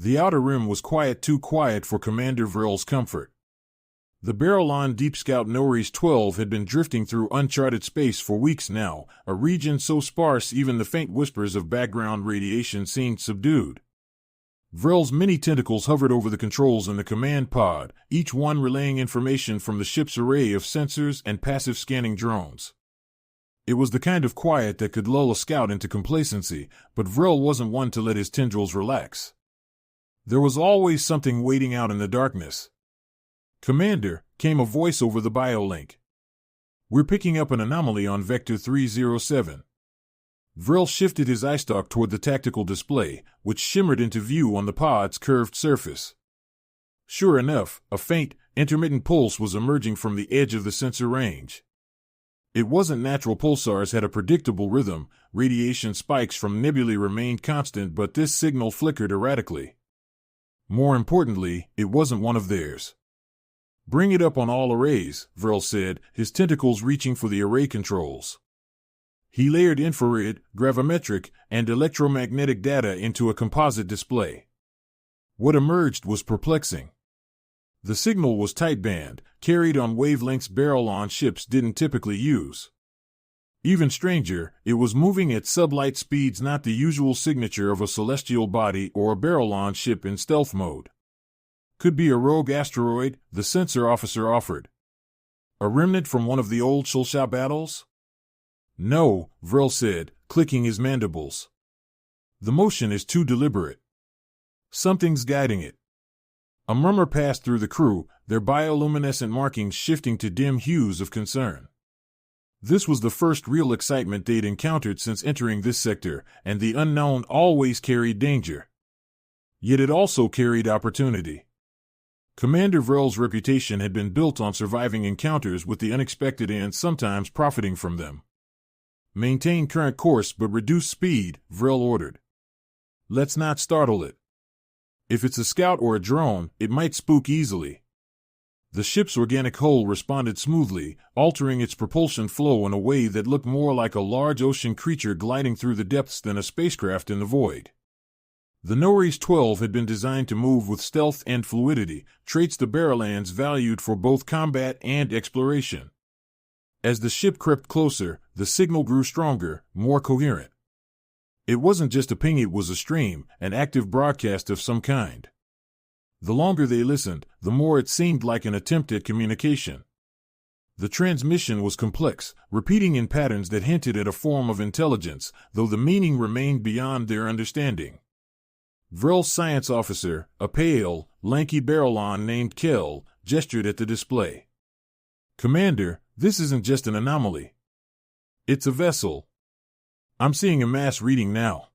The outer rim was too quiet for Commander Vrill's comfort. The Barrelon Deep Scout Norris 12 had been drifting through uncharted space for weeks now, a region so sparse even the faint whispers of background radiation seemed subdued. Vrill's many tentacles hovered over the controls in the command pod, each one relaying information from the ship's array of sensors and passive scanning drones. It was the kind of quiet that could lull a scout into complacency, but Vrill wasn't one to let his tendrils relax. There was always something waiting out in the darkness. "Commander," came a voice over the biolink. "We're picking up an anomaly on Vector 307. Vril shifted his eyestalk toward the tactical display, which shimmered into view on the pod's curved surface. Sure enough, a faint, intermittent pulse was emerging from the edge of the sensor range. It wasn't natural pulsars had a predictable rhythm, radiation spikes from nebulae remained constant, but this signal flickered erratically. More importantly, it wasn't one of theirs. "Bring it up on all arrays," Vril said, his tentacles reaching for the array controls. He layered infrared, gravimetric, and electromagnetic data into a composite display. What emerged was perplexing. The signal was tight-band, carried on wavelengths Barrelon ships didn't typically use. Even stranger, it was moving at sublight speeds, not the usual signature of a celestial body or a Barrelon ship in stealth mode. "Could be a rogue asteroid," the sensor officer offered. "A remnant from one of the old Shulsha battles?" "No," Vril said, clicking his mandibles. "The motion is too deliberate. Something's guiding it." A murmur passed through the crew, their bioluminescent markings shifting to dim hues of concern. This was the first real excitement they'd encountered since entering this sector, and the unknown always carried danger. Yet it also carried opportunity. Commander Vril's reputation had been built on surviving encounters with the unexpected and sometimes profiting from them. "Maintain current course but reduce speed," Vril ordered. "Let's not startle it. If it's a scout or a drone, it might spook easily." The ship's organic hull responded smoothly, altering its propulsion flow in a way that looked more like a large ocean creature gliding through the depths than a spacecraft in the void. The Norris 12 had been designed to move with stealth and fluidity, traits the Barrelans valued for both combat and exploration. As the ship crept closer, the signal grew stronger, more coherent. It wasn't just a ping, it was a stream, an active broadcast of some kind. The longer they listened, the more it seemed like an attempt at communication. The transmission was complex, repeating in patterns that hinted at a form of intelligence, though the meaning remained beyond their understanding. Vril's science officer, a pale, lanky Barrelon named Kell, gestured at the display. "Commander, this isn't just an anomaly. It's a vessel. I'm seeing a mass reading now.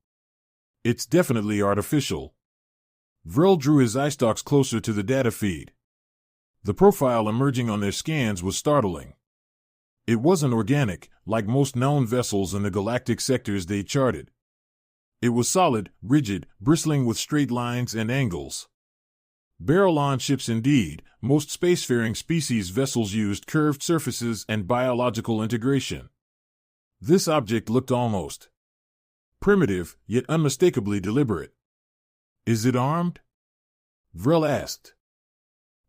It's definitely artificial." Vril drew his eyestalks closer to the data feed. The profile emerging on their scans was startling. It wasn't organic, like most known vessels in the galactic sectors they charted. It was solid, rigid, bristling with straight lines and angles. Barrelon ships indeed, most spacefaring species vessels used curved surfaces and biological integration. This object looked almost primitive, yet unmistakably deliberate. "Is it armed?" Vril asked.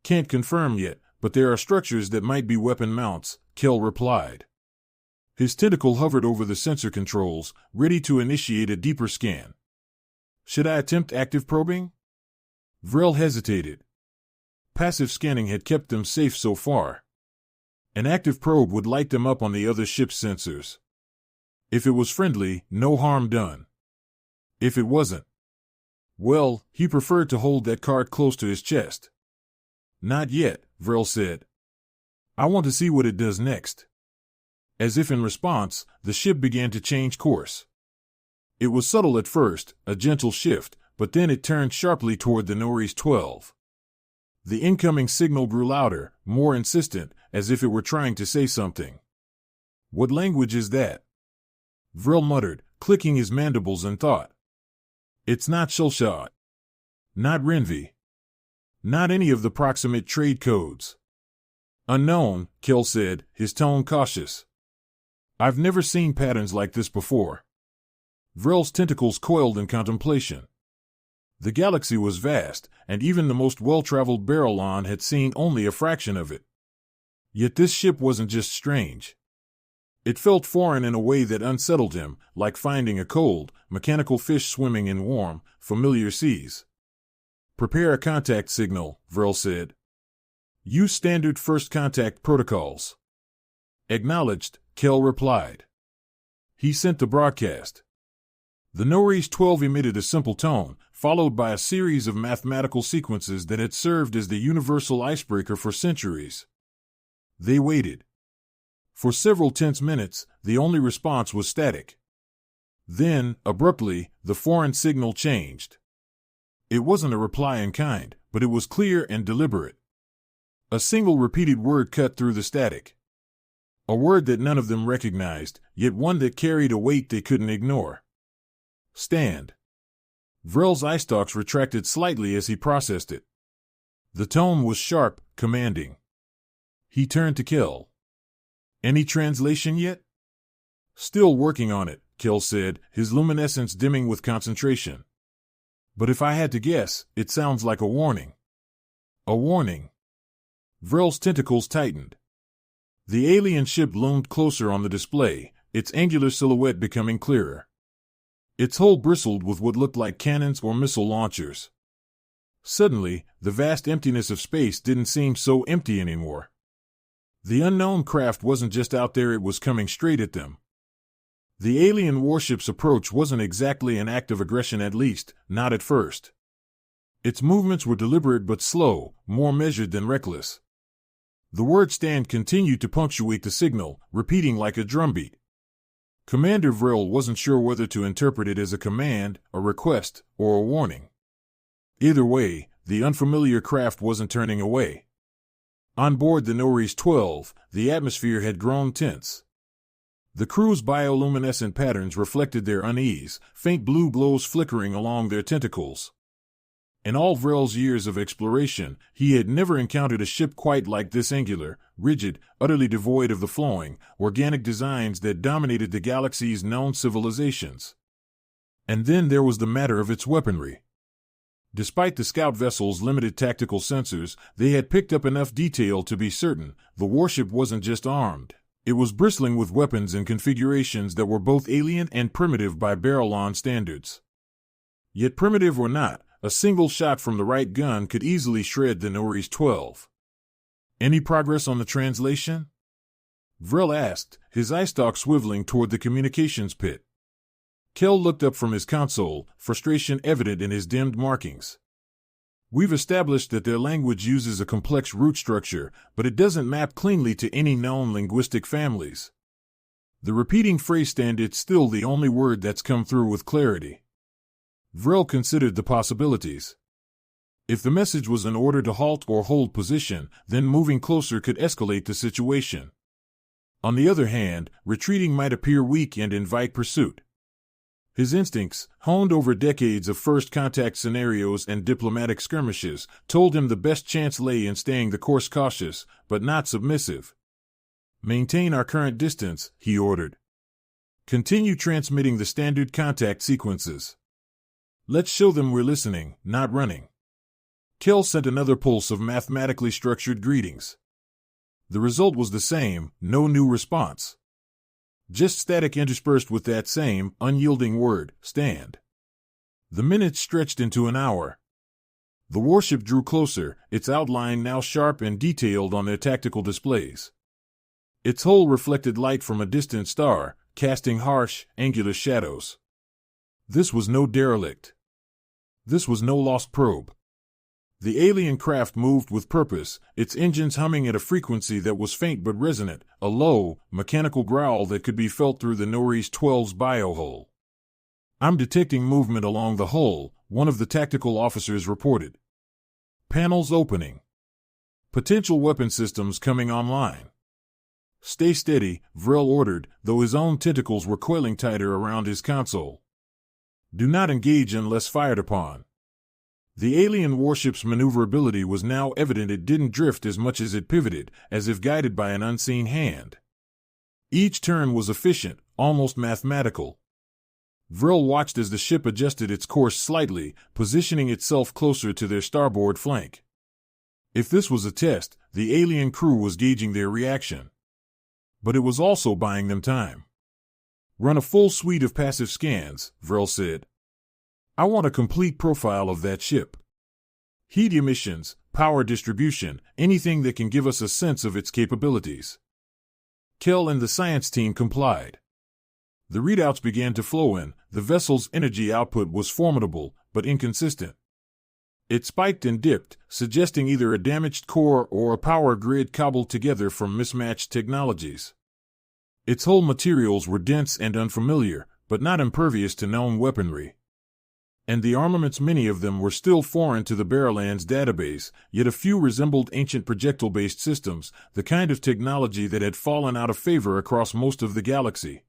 "Can't confirm yet, but there are structures that might be weapon mounts," Kell replied. His tentacle hovered over the sensor controls, ready to initiate a deeper scan. "Should I attempt active probing?" Vril hesitated. Passive scanning had kept them safe so far. An active probe would light them up on the other ship's sensors. If it was friendly, no harm done. If it wasn't, well, he preferred to hold that card close to his chest. "Not yet," Vril said. "I want to see what it does next." As if in response, the ship began to change course. It was subtle at first, a gentle shift, but then it turned sharply toward the Norris 12. The incoming signal grew louder, more insistent, as if it were trying to say something. "What language is that?" Vril muttered, clicking his mandibles in thought. "It's not Shulsha. Not Renvi. Not any of the proximate trade codes." "Unknown," Kell said, his tone cautious. "I've never seen patterns like this before." Vril's tentacles coiled in contemplation. The galaxy was vast, and even the most well-traveled Barrelon had seen only a fraction of it. Yet this ship wasn't just strange. It felt foreign in a way that unsettled him, like finding a cold, mechanical fish swimming in warm, familiar seas. "Prepare a contact signal," Vril said. "Use standard first contact protocols." "Acknowledged," Kel replied. He sent the broadcast. The Norris 12 emitted a simple tone, followed by a series of mathematical sequences that had served as the universal icebreaker for centuries. They waited. For several tense minutes, the only response was static. Then, abruptly, the foreign signal changed. It wasn't a reply in kind, but it was clear and deliberate. A single repeated word cut through the static. A word that none of them recognized, yet one that carried a weight they couldn't ignore. "Stand." Vril's eye stalks retracted slightly as he processed it. The tone was sharp, commanding. He turned to Kel. "Any translation yet?" "Still working on it," Kel said, his luminescence dimming with concentration. "But if I had to guess, it sounds like a warning." "A warning?" Vril's tentacles tightened. The alien ship loomed closer on the display, its angular silhouette becoming clearer. Its hull bristled with what looked like cannons or missile launchers. Suddenly, the vast emptiness of space didn't seem so empty anymore. The unknown craft wasn't just out there, it was coming straight at them. The alien warship's approach wasn't exactly an act of aggression, at least, not at first. Its movements were deliberate but slow, more measured than reckless. The word "stand" continued to punctuate the signal, repeating like a drumbeat. Commander Vril wasn't sure whether to interpret it as a command, a request, or a warning. Either way, the unfamiliar craft wasn't turning away. On board the Norris 12, the atmosphere had grown tense. The crew's bioluminescent patterns reflected their unease, faint blue glows flickering along their tentacles. In all Vril's years of exploration, he had never encountered a ship quite like this, angular, rigid, utterly devoid of the flowing, organic designs that dominated the galaxy's known civilizations. And then there was the matter of its weaponry. Despite the scout vessel's limited tactical sensors, they had picked up enough detail to be certain the warship wasn't just armed. It was bristling with weapons in configurations that were both alien and primitive by Barrelon standards. Yet primitive or not, a single shot from the right gun could easily shred the Norris 12. "Any progress on the translation?" Vril asked, his eye stalk swiveling toward the communications pit. Kel looked up from his console, frustration evident in his dimmed markings. "We've established that their language uses a complex root structure, but it doesn't map cleanly to any known linguistic families. The repeating phrase "stand" it's still the only word that's come through with clarity." Vril considered the possibilities. If the message was an order to halt or hold position, then moving closer could escalate the situation. On the other hand, retreating might appear weak and invite pursuit. His instincts, honed over decades of first contact scenarios and diplomatic skirmishes, told him the best chance lay in staying the course, cautious, but not submissive. "Maintain our current distance," he ordered. "Continue transmitting the standard contact sequences. Let's show them we're listening, not running." Kel sent another pulse of mathematically structured greetings. The result was the same, no new response. Just static interspersed with that same, unyielding word, "stand." The minutes stretched into an hour. The warship drew closer, its outline now sharp and detailed on their tactical displays. Its hull reflected light from a distant star, casting harsh, angular shadows. This was no derelict. This was no lost probe. The alien craft moved with purpose, its engines humming at a frequency that was faint but resonant, a low, mechanical growl that could be felt through the Norris 12's biohull. "I'm detecting movement along the hull," one of the tactical officers reported. "Panels opening. Potential weapon systems coming online." "Stay steady," Vril ordered, though his own tentacles were coiling tighter around his console. "Do not engage unless fired upon." The alien warship's maneuverability was now evident. It didn't drift as much as it pivoted, as if guided by an unseen hand. Each turn was efficient, almost mathematical. Vril watched as the ship adjusted its course slightly, positioning itself closer to their starboard flank. If this was a test, the alien crew was gauging their reaction. But it was also buying them time. "Run a full suite of passive scans," Vril said. "I want a complete profile of that ship. Heat emissions, power distribution, anything that can give us a sense of its capabilities." Kel and the science team complied. The readouts began to flow in. The vessel's energy output was formidable, but inconsistent. It spiked and dipped, suggesting either a damaged core or a power grid cobbled together from mismatched technologies. Its hull materials were dense and unfamiliar, but not impervious to known weaponry. And the armaments, many of them were still foreign to the Barrowlands database, yet a few resembled ancient projectile-based systems, the kind of technology that had fallen out of favor across most of the galaxy.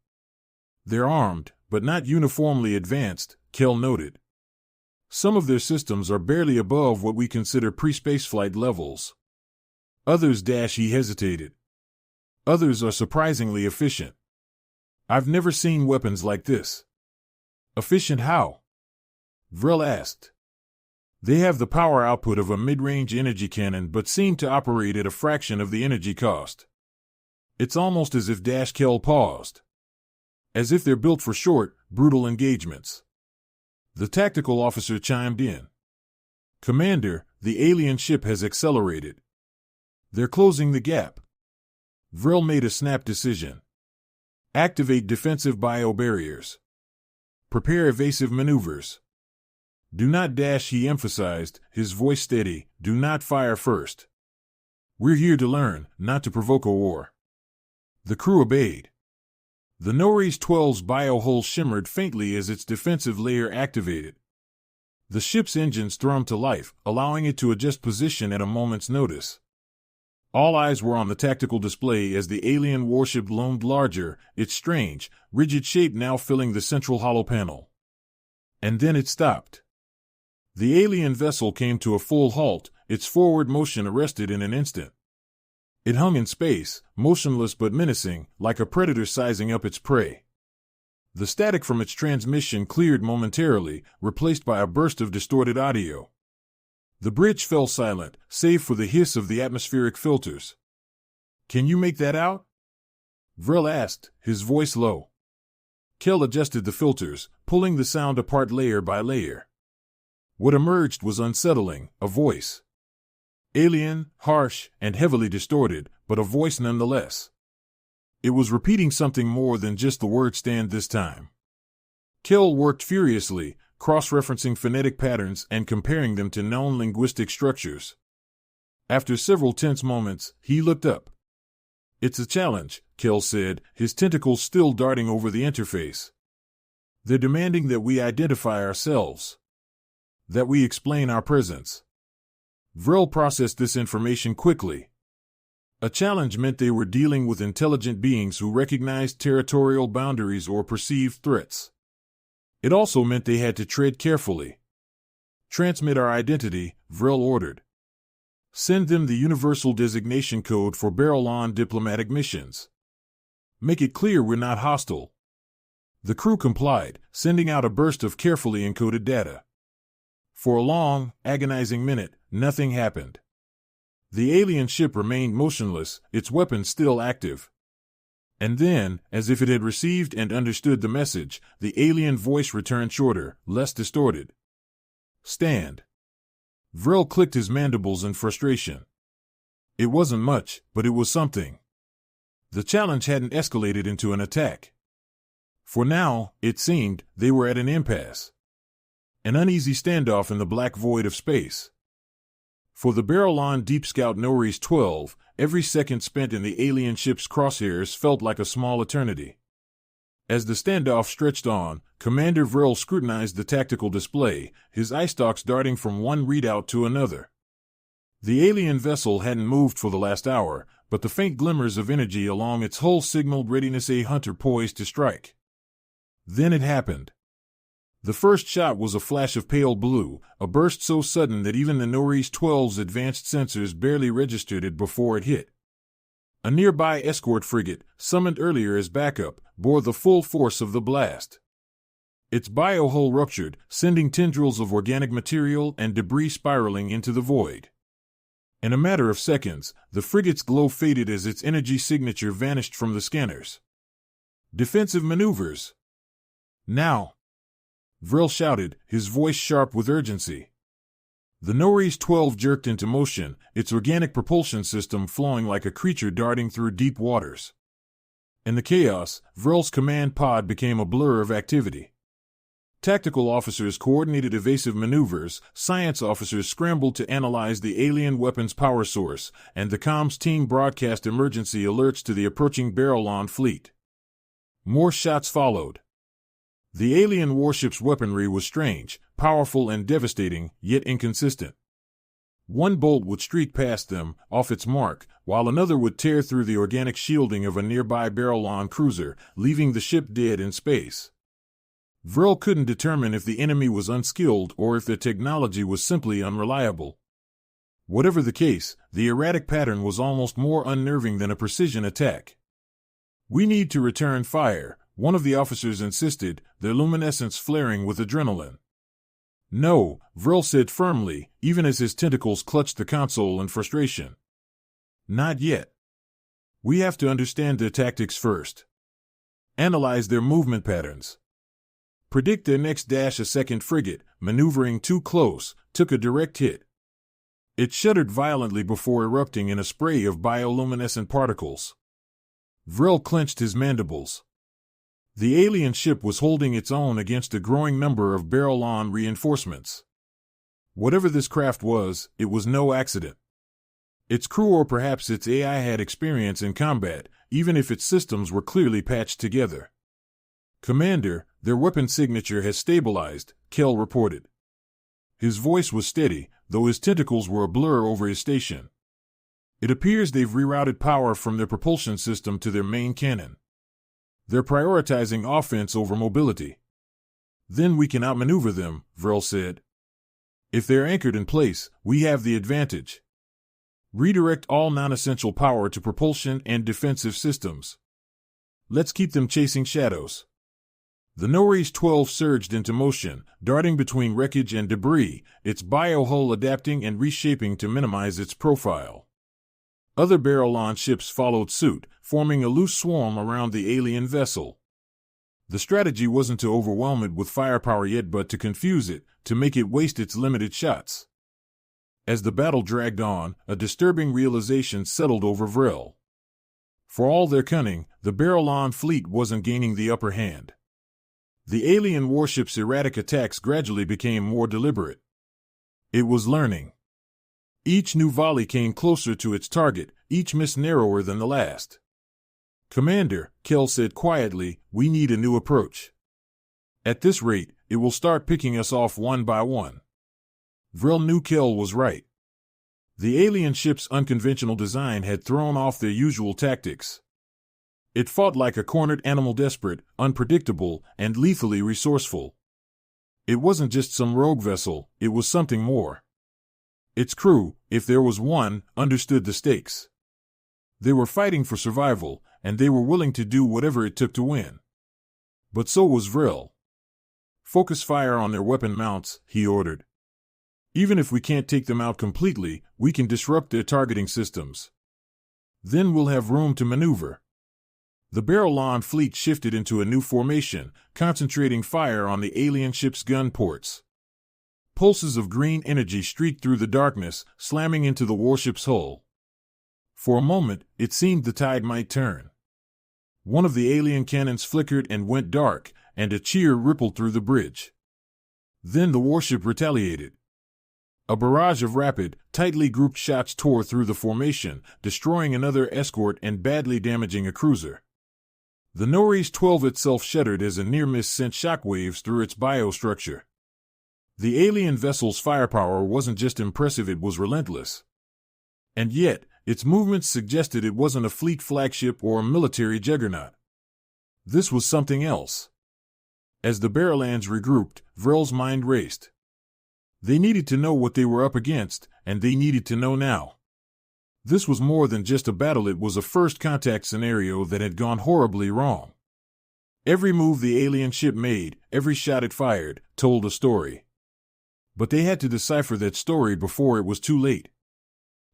"They're armed, but not uniformly advanced," Kel noted. "Some of their systems are barely above what we consider pre-spaceflight levels. Others," he hesitated. "Others are surprisingly efficient. I've never seen weapons like this." "Efficient how?" Vril asked. "They have the power output of a mid-range energy cannon but seem to operate at a fraction of the energy cost. It's almost as if Kel paused. As if they're built for short, brutal engagements." The tactical officer chimed in. "Commander, the alien ship has accelerated. They're closing the gap." Vril made a snap decision. "Activate defensive biobarriers. Prepare evasive maneuvers. Do not," he emphasized, his voice steady, "do not fire first. We're here to learn, not to provoke a war." The crew obeyed. The Norris 12's biohull shimmered faintly as its defensive layer activated. The ship's engines thrummed to life, allowing it to adjust position at a moment's notice. All eyes were on the tactical display as the alien warship loomed larger, its strange, rigid shape now filling the central hollow panel. And then it stopped. The alien vessel came to a full halt, its forward motion arrested in an instant. It hung in space, motionless but menacing, like a predator sizing up its prey. The static from its transmission cleared momentarily, replaced by a burst of distorted audio. The bridge fell silent, save for the hiss of the atmospheric filters. "Can you make that out?" Vril asked, his voice low. Kel adjusted the filters, pulling the sound apart layer by layer. What emerged was unsettling, a voice. Alien, harsh, and heavily distorted, but a voice nonetheless. It was repeating something more than just the word "stand" this time. Kel worked furiously, cross-referencing phonetic patterns and comparing them to known linguistic structures. After several tense moments, he looked up. "It's a challenge," Kel said, his tentacles still darting over the interface. "They're demanding that we identify ourselves. That we explain our presence." Vril processed this information quickly. A challenge meant they were dealing with intelligent beings who recognized territorial boundaries or perceived threats. It also meant they had to tread carefully. "Transmit our identity," Vril ordered. "Send them the universal designation code for Barrowland diplomatic missions. Make it clear we're not hostile." The crew complied, sending out a burst of carefully encoded data. For a long, agonizing minute, nothing happened. The alien ship remained motionless, its weapons still active. And then, as if it had received and understood the message, the alien voice returned shorter, less distorted. "Stand." Vril clicked his mandibles in frustration. It wasn't much, but it was something. The challenge hadn't escalated into an attack. For now, it seemed, they were at an impasse. An uneasy standoff in the black void of space. For the Barrowland Deep Scout Norris 12, every second spent in the alien ship's crosshairs felt like a small eternity. As the standoff stretched on, Commander Vril scrutinized the tactical display, his eye stalks darting from one readout to another. The alien vessel hadn't moved for the last hour, but the faint glimmers of energy along its hull signaled readiness, a hunter poised to strike. Then it happened. The first shot was a flash of pale blue, a burst so sudden that even the Norris 12's advanced sensors barely registered it before it hit. A nearby escort frigate, summoned earlier as backup, bore the full force of the blast. Its biohull ruptured, sending tendrils of organic material and debris spiraling into the void. In a matter of seconds, the frigate's glow faded as its energy signature vanished from the scanners. Defensive maneuvers. Now! Vril shouted, his voice sharp with urgency. The Norris 12 jerked into motion, its organic propulsion system flowing like a creature darting through deep waters. In the chaos, Vril's command pod became a blur of activity. Tactical officers coordinated evasive maneuvers, science officers scrambled to analyze the alien weapon's power source, and the comms team broadcast emergency alerts to the approaching Barrelon fleet. More shots followed. The alien warship's weaponry was strange, powerful and devastating, yet inconsistent. One bolt would streak past them, off its mark, while another would tear through the organic shielding of a nearby Barrelon cruiser, leaving the ship dead in space. Vril couldn't determine if the enemy was unskilled or if their technology was simply unreliable. Whatever the case, the erratic pattern was almost more unnerving than a precision attack. "We need to return fire," one of the officers insisted, their luminescence flaring with adrenaline. "No," Vril said firmly, even as his tentacles clutched the console in frustration. "Not yet. We have to understand their tactics first. Analyze their movement patterns. Predict their next dash." A second frigate, maneuvering too close, took a direct hit. It shuddered violently before erupting in a spray of bioluminescent particles. Vril clenched his mandibles. The alien ship was holding its own against a growing number of Barrelon reinforcements. Whatever this craft was, it was no accident. Its crew or perhaps its AI had experience in combat, even if its systems were clearly patched together. "Commander, their weapon signature has stabilized," Kell reported. His voice was steady, though his tentacles were a blur over his station. "It appears they've rerouted power from their propulsion system to their main cannon. They're prioritizing offense over mobility." "Then we can outmaneuver them," Vril said. "If they're anchored in place, we have the advantage. Redirect all non-essential power to propulsion and defensive systems. Let's keep them chasing shadows." The Norris 12 surged into motion, darting between wreckage and debris, its biohull adapting and reshaping to minimize its profile. Other Barrelon ships followed suit, forming a loose swarm around the alien vessel. The strategy wasn't to overwhelm it with firepower yet but to confuse it, to make it waste its limited shots. As the battle dragged on, a disturbing realization settled over Vril. For all their cunning, the Barrelon fleet wasn't gaining the upper hand. The alien warship's erratic attacks gradually became more deliberate. It was learning. Each new volley came closer to its target, each miss narrower than the last. "Commander," Kell said quietly, "we need a new approach. At this rate, it will start picking us off one by one." Vril knew Kell was right. The alien ship's unconventional design had thrown off their usual tactics. It fought like a cornered animal, desperate, unpredictable, and lethally resourceful. It wasn't just some rogue vessel, it was something more. Its crew, if there was one, understood the stakes. They were fighting for survival, and they were willing to do whatever it took to win. But so was Vril. "Focus fire on their weapon mounts," he ordered. "Even if we can't take them out completely, we can disrupt their targeting systems. Then we'll have room to maneuver." The Barrelon fleet shifted into a new formation, concentrating fire on the alien ship's gun ports. Pulses of green energy streaked through the darkness, slamming into the warship's hull. For a moment, it seemed the tide might turn. One of the alien cannons flickered and went dark, and a cheer rippled through the bridge. Then the warship retaliated. A barrage of rapid, tightly grouped shots tore through the formation, destroying another escort and badly damaging a cruiser. The Norris 12 itself shuddered as a near-miss sent shockwaves through its biostructure. The alien vessel's firepower wasn't just impressive, it was relentless. And yet, its movements suggested it wasn't a fleet flagship or a military juggernaut. This was something else. As the Barrelans regrouped, Vril's mind raced. They needed to know what they were up against, and they needed to know now. This was more than just a battle, it was a first contact scenario that had gone horribly wrong. Every move the alien ship made, every shot it fired, told a story. But they had to decipher that story before it was too late.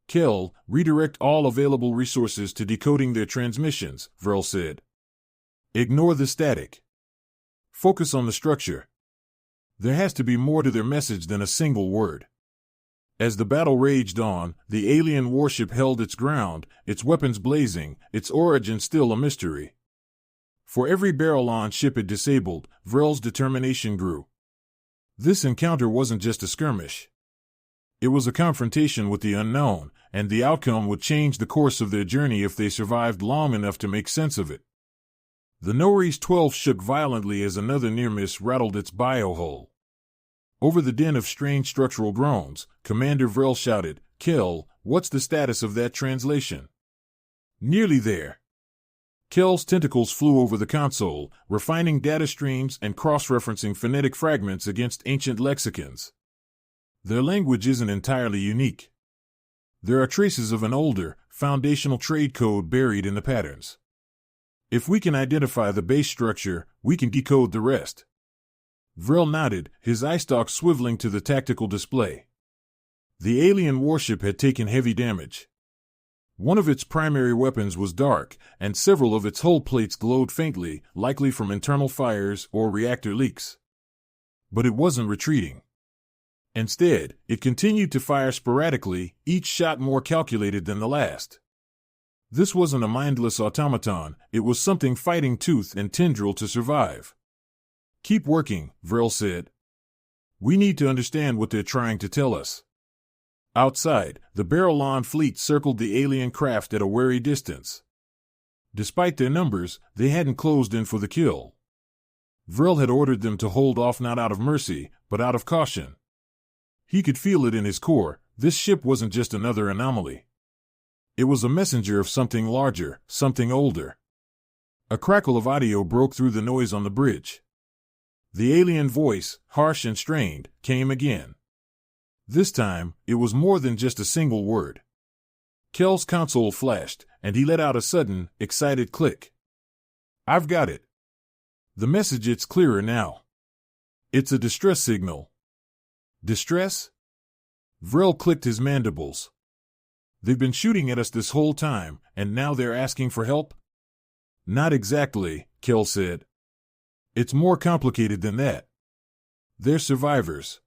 Kel, redirect all available resources to decoding their transmissions, Vril said. Ignore the static. Focus on the structure. There has to be more to their message than a single word. As the battle raged on, the alien warship held its ground, its weapons blazing, its origin still a mystery. For every Barrel-on ship it disabled, Vril's determination grew. This encounter wasn't just a skirmish. It was a confrontation with the unknown, and the outcome would change the course of their journey if they survived long enough to make sense of it. The Norris 12 shook violently as another near-miss rattled its biohull. Over the din of strange structural groans, Commander Vril shouted, "Kel, what's the status of that translation?" "Nearly there." Kel's tentacles flew over the console, refining data streams and cross-referencing phonetic fragments against ancient lexicons. Their language isn't entirely unique. There are traces of an older, foundational trade code buried in the patterns. If we can identify the base structure, we can decode the rest. Vril nodded, his eye stalk swiveling to the tactical display. The alien warship had taken heavy damage. One of its primary weapons was dark, and several of its hull plates glowed faintly, likely from internal fires or reactor leaks. But it wasn't retreating. Instead, it continued to fire sporadically, each shot more calculated than the last. This wasn't a mindless automaton, it was something fighting tooth and tendril to survive. "Keep working," Vril said. "We need to understand what they're trying to tell us." Outside, the Barrel-on fleet circled the alien craft at a wary distance. Despite their numbers, they hadn't closed in for the kill. Vril had ordered them to hold off not out of mercy, but out of caution. He could feel it in his core, this ship wasn't just another anomaly. It was a messenger of something larger, something older. A crackle of audio broke through the noise on the bridge. The alien voice, harsh and strained, came again. This time, it was more than just a single word. Kel's console flashed, and he let out a sudden, excited click. "I've got it. The message, it's clearer now. It's a distress signal." "Distress?" Vril clicked his mandibles. "They've been shooting at us this whole time, and now they're asking for help?" "Not exactly," Kel said. "It's more complicated than that. They're survivors.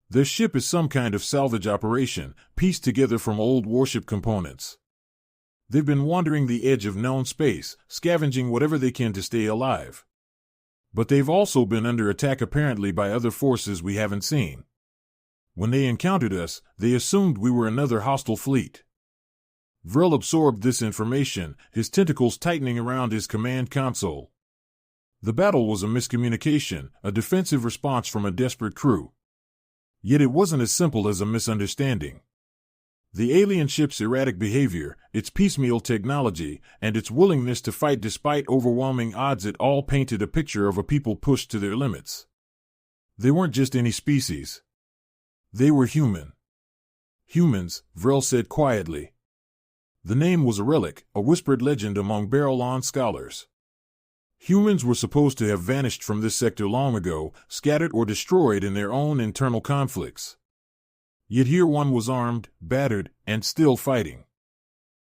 Their ship is some kind of salvage operation, pieced together from old warship components. They've been wandering the edge of known space, scavenging whatever they can to stay alive. But they've also been under attack apparently by other forces we haven't seen. When they encountered us, they assumed we were another hostile fleet." Vril absorbed this information, his tentacles tightening around his command console. The battle was a miscommunication, a defensive response from a desperate crew. Yet it wasn't as simple as a misunderstanding. The alien ship's erratic behavior, its piecemeal technology, and its willingness to fight despite overwhelming odds, it all painted a picture of a people pushed to their limits. They weren't just any species. They were human. "Humans," Vril said quietly. The name was a relic, a whispered legend among Barrel-on scholars. Humans were supposed to have vanished from this sector long ago, scattered or destroyed in their own internal conflicts. Yet here one was armed, battered, and still fighting.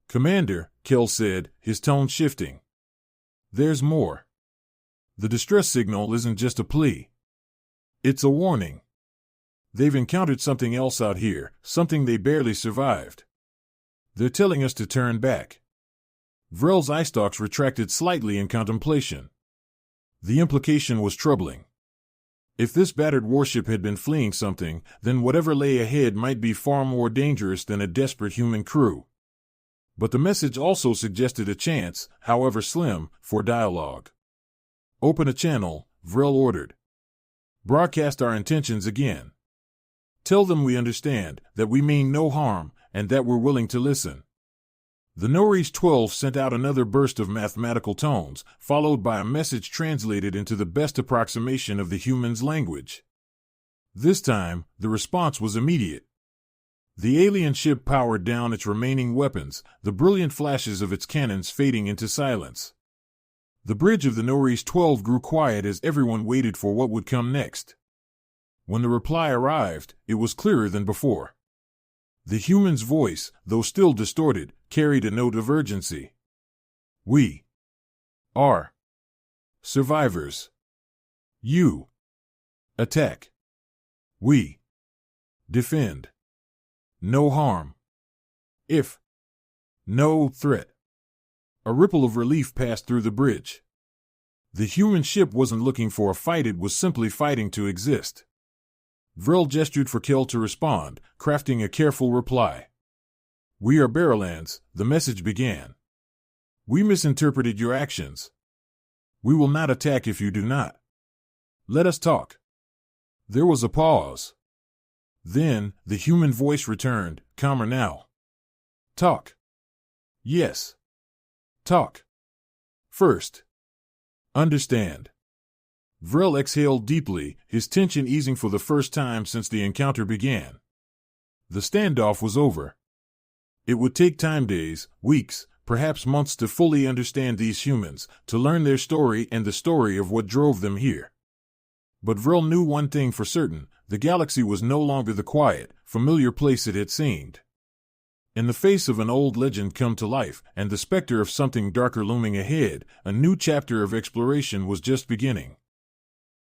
"Commander," Kel said, his tone shifting. "There's more. The distress signal isn't just a plea. It's a warning. They've encountered something else out here, something they barely survived. They're telling us to turn back." Vril's eye stalks retracted slightly in contemplation. The implication was troubling. If this battered warship had been fleeing something, then whatever lay ahead might be far more dangerous than a desperate human crew. But the message also suggested a chance, however slim, for dialogue. "Open a channel," Vril ordered. "Broadcast our intentions again. Tell them we understand, that we mean no harm, and that we're willing to listen." The Norris 12 sent out another burst of mathematical tones, followed by a message translated into the best approximation of the human's language. This time, the response was immediate. The alien ship powered down its remaining weapons, the brilliant flashes of its cannons fading into silence. The bridge of the Norris 12 grew quiet as everyone waited for what would come next. When the reply arrived, it was clearer than before. The human's voice, though still distorted, carried a note of urgency. We are survivors. You attack. We defend. No harm. If no threat. A ripple of relief passed through the bridge. The human ship wasn't looking for a fight, it was simply fighting to exist. Vril gestured for Kel to respond, crafting a careful reply. We are Barrowlands, the message began. We misinterpreted your actions. We will not attack if you do not. Let us talk. There was a pause. Then, the human voice returned, calmer now. Talk. Yes. Talk. First. Understand. Vril exhaled deeply, his tension easing for the first time since the encounter began. The standoff was over. It would take time, days, weeks, perhaps months to fully understand these humans, to learn their story and the story of what drove them here. But Vril knew one thing for certain, the galaxy was no longer the quiet, familiar place it had seemed. In the face of an old legend come to life, and the specter of something darker looming ahead, a new chapter of exploration was just beginning.